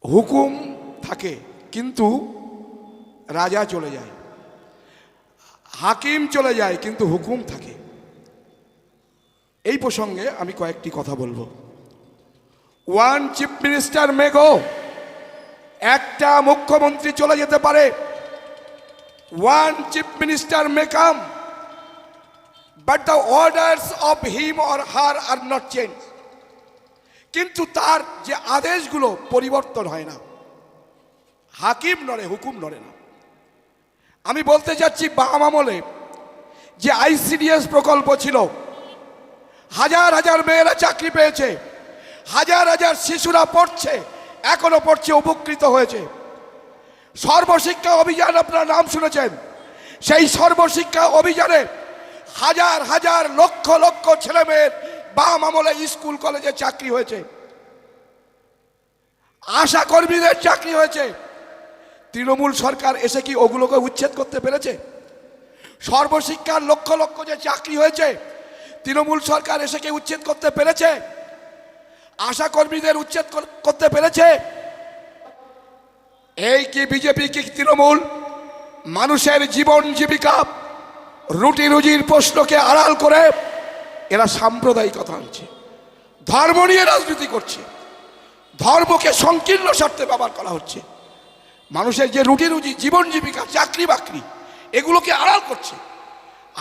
হুকুম থাকে কিন্তু রাজা চলে যায়, হাকিম চলে যায় কিন্তু হুকুম থাকে। এই প্রসঙ্গে আমি কয়েকটি কথা বলবো। One chief minister may go, একটা মুখ্যমন্ত্রী চলে যেতে পারে। One chief minister may come, but the orders of him or her are not change. কিন্তু তার যে আদেশগুলো পরিবর্তন হয় না। হাকিম নড়ে, হুকুম নড়ে না। আমি বলতে চাচ্ছি, বাম আমলে যে আইসিডিএস প্রকল্প ছিল, হাজার হাজার মেয়েরা চাকরি পেয়েছে, হাজার হাজার শিশুরা পড়ছে, এখনো পড়ছে, উপকৃত হয়েছে। সর্বশিক্ষা অভিযান আপনারা নাম শুনেছেন। সেই সর্বশিক্ষা অভিযানে হাজার হাজার লক্ষ লক্ষ ছেলে মেয়ের বাম আমলে স্কুল কলেজে চাকরি হয়েছে, আশা কর্মীদের চাকরি হয়েছে। তৃণমূল সরকার এসে কি ওগুলোকে উচ্ছেদ করতে পেরেছে? সর্বশিক্ষার লক্ষ লক্ষ যে চাকরি হয়েছে, তৃণমূল সরকার এসে কি উচ্ছেদ করতে পেরেছে? আশা কর্মীদের উচ্ছেদ করতে পেরেছে? এই কি বিজেপি কি তৃণমূল মানুষের জীবন জীবিকা, রুটি রুজির প্রশ্নকে আড়াল করে এরা সাম্প্রদায়িকতা আনছে, ধর্ম নিয়ে রাজনীতি করছে, ধর্মকে সংকীর্ণ স্বার্থে ব্যবহার করা হচ্ছে। মানুষের যে রুটি রুজি, জীবন জীবিকা, চাকরি বাকরি, এগুলোকে আড়াল করছে,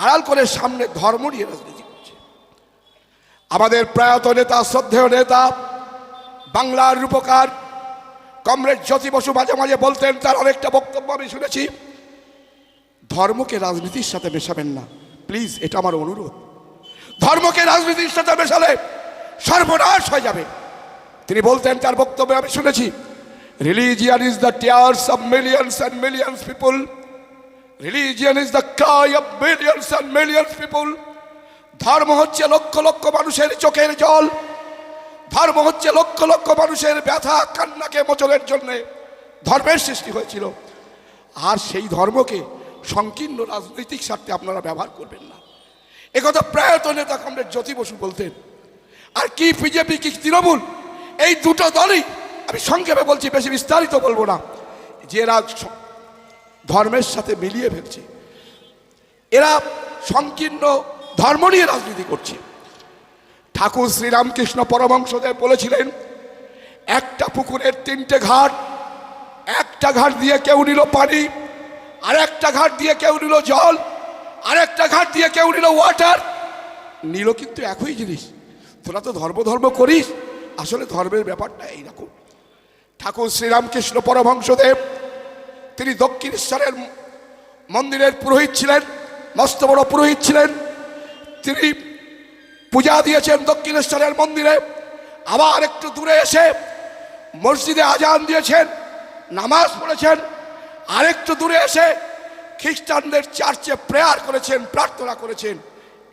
আড়াল করে সামনে ধর্ম নিয়ে রাজনীতি করছে। আমাদের প্রয়াত নেতা, শ্রদ্ধেয় নেতা, বাংলার রূপকার কমরেড জ্যোতি বসু মাঝে মাঝে বলতেন, তার অনেকটা বক্তব্য আমি শুনেছি, ধর্মকে রাজনীতির সাথে মেশাবেন না প্লিজ, এটা আমার অনুরোধ। ধর্মকে রাজনীতির সাথে মেশালে সর্বনাশ হয়ে যাবে। তিনি বলতেন, তার বক্তব্যে আমি শুনেছি, religion is the tears of millions and millions people, religion is the Cry of millions and millions people. ধর্ম হচ্ছে লক্ষ লক্ষ মানুষের চোখের জল, ধর্ম হচ্ছে লক্ষ লক্ষ মানুষের ব্যথা কান্নাকে মোচনের জন্য ধর্মের সৃষ্টি হয়েছিল। আর সেই ধর্মকে সংকীর্ণ রাজনৈতিক স্বার্থে আপনারা ব্যবহার করবেন না, একথা প্রয়াত নেতা কমরেড জ্যোতি বসু বলতেন। আর কি বিজেপি কি তৃণমূল, এই দুটো দলই, আমি সংক্ষেপে বলছি, বেশি বিস্তারিত বলবো না, যে এরা ধর্মের সাথে মিলিয়ে ফেলছে, এরা সংকীর্ণ ধর্ম নিয়ে রাজনীতি করছে। ঠাকুর শ্রীরামকৃষ্ণ পরমহংসদেব বলেছিলেন, একটা পুকুরের তিনটে ঘাট, একটা ঘাট দিয়ে কেউ নিল পানি, আর একটা ঘাট দিয়ে কেউ নিল জল, আর একটা ঘাট দিয়ে কেউ নিল ওয়াটার। নিল কিন্তু একই জিনিস। তোরা তো ধর্ম ধর্ম করিস, আসলে ধর্মের ব্যাপারটা এইরকম। ঠাকুর শ্রীরামকৃষ্ণ পরমহংসদেব, তিনি দক্ষিণেশ্বরের মন্দিরের পুরোহিত ছিলেন, মস্ত বড় পুরোহিত ছিলেন। তিনি পূজা দিয়েছেন দক্ষিণেশ্বরের মন্দিরে, আবার একটু দূরে এসে মসজিদে আজান দিয়েছেন, নামাজ পড়েছেন, আরেকটু দূরে এসে খ্রিস্টানদের চার্চে প্রেয়ার করেছেন, প্রার্থনা করেছেন।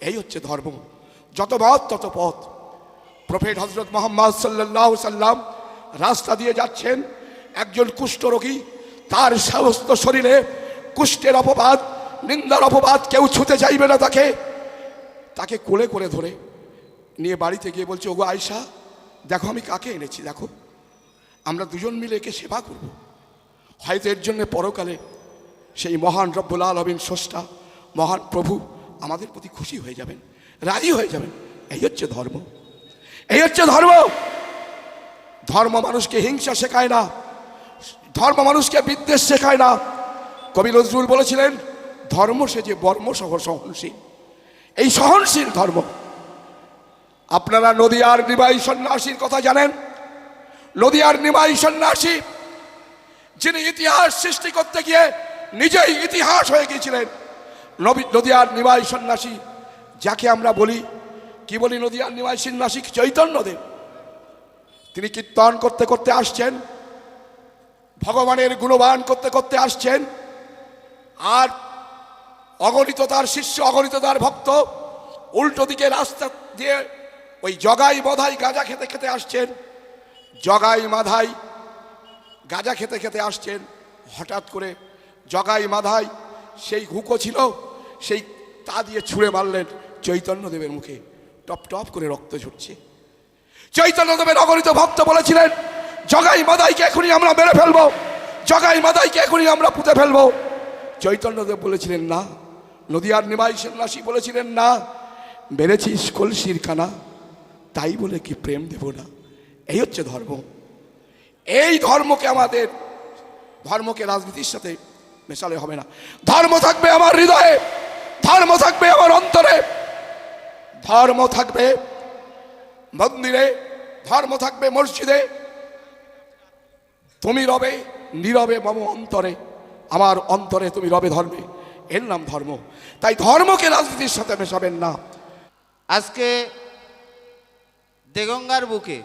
এই হচ্ছে ধর্ম। যত মত তত পথ। প্রফেট হজরত মুহাম্মদ সাল্লাল্লাহু সাল্লাম রাস্তা দিয়ে যাচ্ছেন, একজন কুষ্ঠরোগী, তার সমস্ত শরীরে কুষ্ঠের অপবাদ, নিন্দার অপবাদ, কেউ ছুতে চাইবে না তাকে। তাকে কোলে করে ধরে নিয়ে বাড়িতে গিয়ে বলছে, ওগো আয়েশা, দেখো আমি কাকে এনেছি, দেখো আমরা দুজন মিলে একে সেবা করব। হয়তো এর জন্য পরকালে সেই মহান রব্বুল আলামিন, স্রষ্টা, মহান প্রভু আমাদের প্রতি খুশি হয়ে যাবেন, রাজি হয়ে যাবেন। এই হচ্ছে ধর্ম, এই হচ্ছে ধর্ম। ধর্ম মানুষকে হিংসা শেখায় না, ধর্ম মানুষকে বিদ্বেষ শেখায় না। কবি নজরুল বলেছিলেন, ধর্ম সে যে বর্ম সহ সহনশীল। এই সহনশীল ধর্ম। আপনারা নদিয়ার নিমাই সন্ন্যাসীর কথা জানেন। নদিয়ার নিমাই সন্ন্যাসী, যিনি ইতিহাস সৃষ্টি করতে গিয়ে নিজেই ইতিহাস হয়ে গিয়েছিলেন। নদিয়ার নিমাই সন্ন্যাসী, যাকে আমরা বলি, কি বলি, নদিয়ার নিমাই সন্ন্যাসী চৈতন্যদেব। তিনি কীর্তন করতে করতে আসছেন, ভগবানের গুণগান করতে করতে আসছেন, আর অগণিত তার শিষ্য, অগণিত তার ভক্ত উল্টো দিকে রাস্তা দিয়ে ওই জগাই মাধাই গাঁজা খেতে খেতে আসছেন। জগাই মাধাই গাঁজা খেতে খেতে আসছেন। হঠাৎ করে জগাই মাধাই সেই হুঁকো ছিল, সেই তা দিয়ে ছুঁড়ে মারলেন চৈতন্যদেবের মুখে। টপ টপ করে রক্ত ঝরছে। চৈতন্যদেবের অগণিত ভক্ত বলেছিলেন, জগাই মাদাইকে এখনই আমরা মেরে ফেলবো, জগাই মাদাইকে এখনই আমরা পুঁতে ফেলবো। চৈতন্যদেব বলেছিলেন না, নদিয়ার নিমাই সন্ন্যাসী বলেছিলেন না, মেরেছিস কলসির কানা, তাই বলে কি প্রেম দেব না। এই হচ্ছে ধর্ম। এই ধর্মকে আমাদের, ধর্মকে রাজনীতির সাথে মেশালে হবে না। ধর্ম থাকবে আমার হৃদয়ে, ধর্ম থাকবে আমার অন্তরে, ধর্ম থাকবে মন্দিরে, ধর্ম থাকবে মসজিদে। তুমি রবে নীরবে মম অন্তরে, আমার অন্তরে তুমি রবে ধর্মে, এর নাম ধর্ম। তাই ধর্মকে রাজনীতির সাথে মেশাবেন না। আজকে দেগঙ্গার বুকে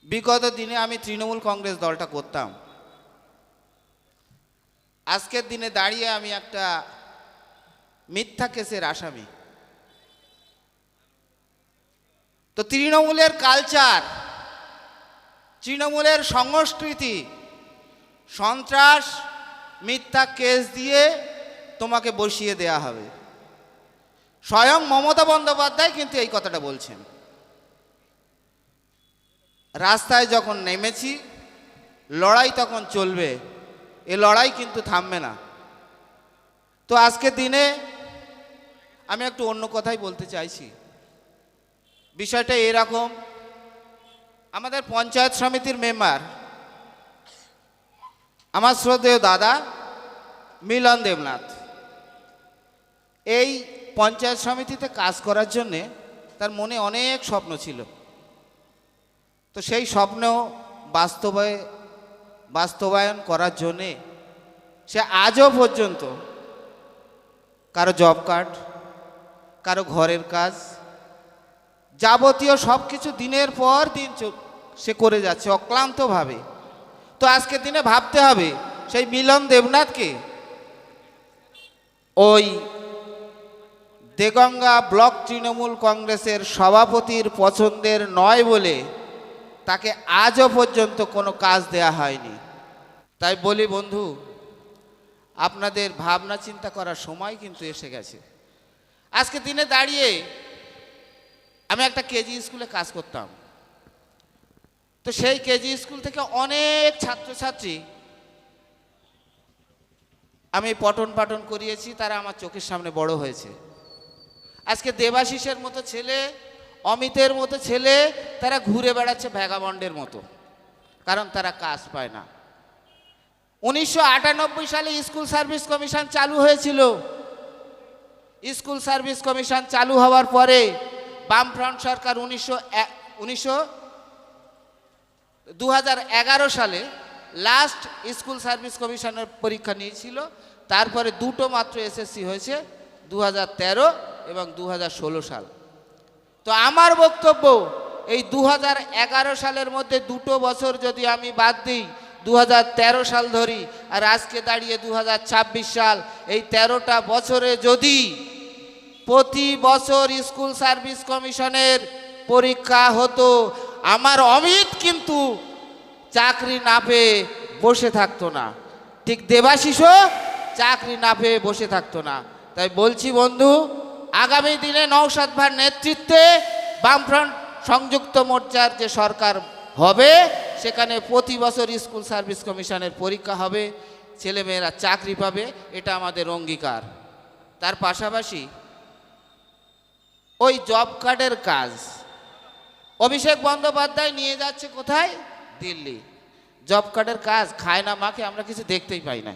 বিগত দিনে আমি তৃণমূল কংগ্রেস দলটা করতাম। আজকের দিনে দাঁড়িয়ে আমি একটা মিথ্যা কেসের আসামি। তো তৃণমূলের কালচার, তৃণমূলের সংস্কৃতি, সন্ত্রাস, মিথ্যা কেস দিয়ে তোমাকে বসিয়ে দেয়া হবে। স্বয়ং মমতা বন্দ্যোপাধ্যায় কিন্তু এই কথাটা বলছেন। রাস্তায় যখন নেমেছি, লড়াই তখন চলবে, এ লড়াই কিন্তু থামবে না। তো আজকের দিনে আমি একটু অন্য কথাই বলতে চাইছি। বিষয়টা এরকম, আমাদের পঞ্চায়েত সমিতির মেম্বার আমার শ্রদ্ধেয় দাদা মিলন দেবনাথ এই পঞ্চায়েত সমিতিতে কাজ করার জন্যে তার মনে অনেক স্বপ্ন ছিল। তো সেই স্বপ্ন বাস্তবায়ন করার জন্যে সে আজও পর্যন্ত কারো জব কার্ড, কারো ঘরের কাজ, যাবতীয় সব কিছু দিনের পর দিন সে করে যাচ্ছে অক্লান্তভাবে। তো আজকের দিনে ভাবতে হবে সেই মিলন দেবনাথকে ওই দেগঙ্গা ব্লক তৃণমূল কংগ্রেসের সভাপতির পছন্দের নয় বলে তাকে আজও পর্যন্ত কোনো কাজ দেয়া হয়নি। তাই বলি বন্ধু, আপনাদের ভাবনা চিন্তা করার সময় কিন্তু এসে গেছে। আজকে দিনে দাঁড়িয়ে আমি একটা কেজি স্কুলে কাজ করতাম। তো সেই কেজি স্কুল থেকে অনেক ছাত্রছাত্রী আমি পঠন পাঠন করিয়েছি, তারা আমার চোখের সামনে বড় হয়েছে। আজকে দেবাশিসের মতো ছেলে, অমিতের মতো ছেলে, তারা ঘুরে বেড়াচ্ছে ভ্যাগাবন্ডের মতো, কারণ তারা কাজ পায় না। 1998 সালে স্কুল সার্ভিস কমিশন চালু হয়েছিল। স্কুল সার্ভিস কমিশন চালু হওয়ার পরে বামফ্রন্ট সরকার 2011 সালে লাস্ট স্কুল সার্ভিস কমিশনের পরীক্ষা নিয়েছিল। তারপরে দুটো মাত্র এসএসসি হয়েছে, 2013 এবং 2016 সাল। তো আমার বক্তব্য, এই 2011 সালের মধ্যে দুটো বছর যদি আমি বাদ দিই, 2013 সাল ধরি, আর আজকে দাঁড়িয়ে 2026 সাল, এই 13টা বছরে যদি প্রতি বছর স্কুল সার্ভিস কমিশনের পরীক্ষা হতো, আমার অমিত কিন্তু চাকরি না পেয়ে বসে থাকতো না, ঠিক দেবাশিসও চাকরি না পেয়ে বসে থাকতো না। তাই বলছি বন্ধু, আগামী দিনে নওশাদ ভাইয়ের নেতৃত্বে বামফ্রন্ট সংযুক্ত মোর্চার যে সরকার হবে, সেখানে প্রতি বছর স্কুল সার্ভিস কমিশনের পরীক্ষা হবে, ছেলেমেয়েরা চাকরি পাবে, এটা আমাদের অঙ্গীকার। তার পাশাপাশি ওই জব কার্ডের কাজ অভিষেক বন্দ্যোপাধ্যায় নিয়ে যাচ্ছে কোথায়? দিল্লি। জব কার্ডের কাজ খায় না মাকে আমরা কিছু দেখতেই পাই না,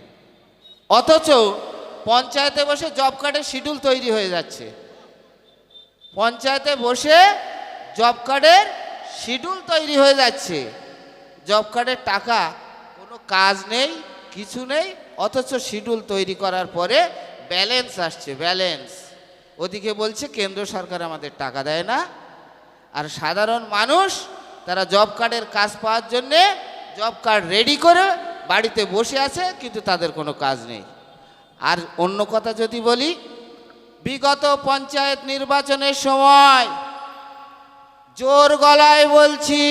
অথচ পঞ্চায়েতে বসে জব কার্ডের শিডিউল তৈরি হয়ে যাচ্ছে। পঞ্চায়েতে বসে জব কার্ডের শিডিউল তৈরি হয়ে যাচ্ছে। জব কার্ডের টাকা, কোনো কাজ নেই, কিছু নেই, অথচ শিডিউল তৈরি করার পরে ব্যালেন্স আসছে, ব্যালেন্স। ওদিকে বলছে কেন্দ্র সরকার আমাদের টাকা দেয় না, আর সাধারণ মানুষ তারা জব কার্ডের কাজ পাওয়ার জন্যে জব কার্ড রেডি করে বাড়িতে বসে আছে, কিন্তু তাদের কোনো কাজ নেই। আর অন্য কথা যদি বলি, বিগত পঞ্চায়েত নির্বাচনের সময় জোর গলায় বলছি,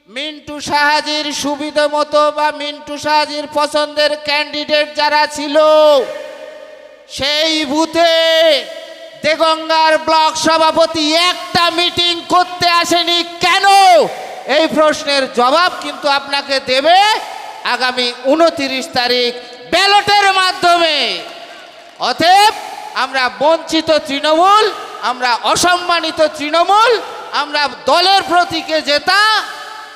মিন্টু সাহাজির সুবিধা মতো বা মিন্টু সাহাজির পছন্দের ক্যান্ডিডেট যারা ছিল, সেই বুথে দেগঙ্গার ব্লক সভাপতি একটা মিটিং করতে আসেনি কেন? এই প্রশ্নের জবাব কিন্তু আপনাকে দেবে আগামী 29 তারিখ ব্যালটের মাধ্যমে। অতএব আমরা বঞ্চিত তৃণমূল, আমরা অসম্মানিত তৃণমূল, আমরা দলের প্রতীকে জেতা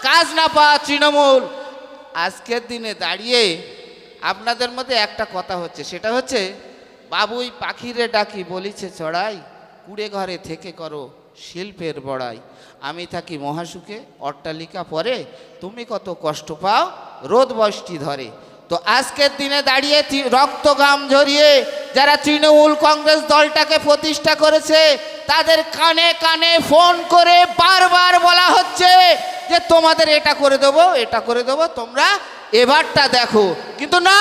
কাজ না পাওয়া তৃণমূল। আজকের দিনে দাঁড়িয়ে আপনাদের মধ্যে একটা কথা হচ্ছে, সেটা হচ্ছে বাবুই পাখিরে ডাকি বলিছে চড়াই, কুড়ে ঘরে থেকে করো শিল্পের বড়াই। আমি থাকি মহাসুখে অট্টালিকা পরে, তুমি কত কষ্ট পাও রোদ বৃষ্টি ধরে। তো আজকের দিনে দাঁড়িয়ে রক্ত ঘাম ঝরিয়ে যারা তৃণমূল কংগ্রেস দলটাকে প্রতিষ্ঠা করেছে, তাদের কানে কানে ফোন করে বারবার বলা হচ্ছে যে তোমাদের এটা করে দেবো, এটা করে দেবো, তোমরা এবারটা দেখো। কিন্তু না,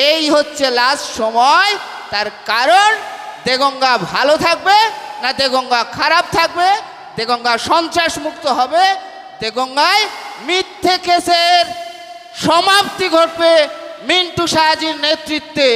এই হচ্ছে লাস্ট সময়। তার কারণ দেগঙ্গা ভালো থাকবে না দেগঙ্গা খারাপ থাকবে, দেগঙ্গা সন্ত্রাস মুক্ত হবে, দেগঙ্গায় মিথ্যে কেসের সমাপ্তি ঘটবে মিন্টু শাহজির নেতৃত্বে।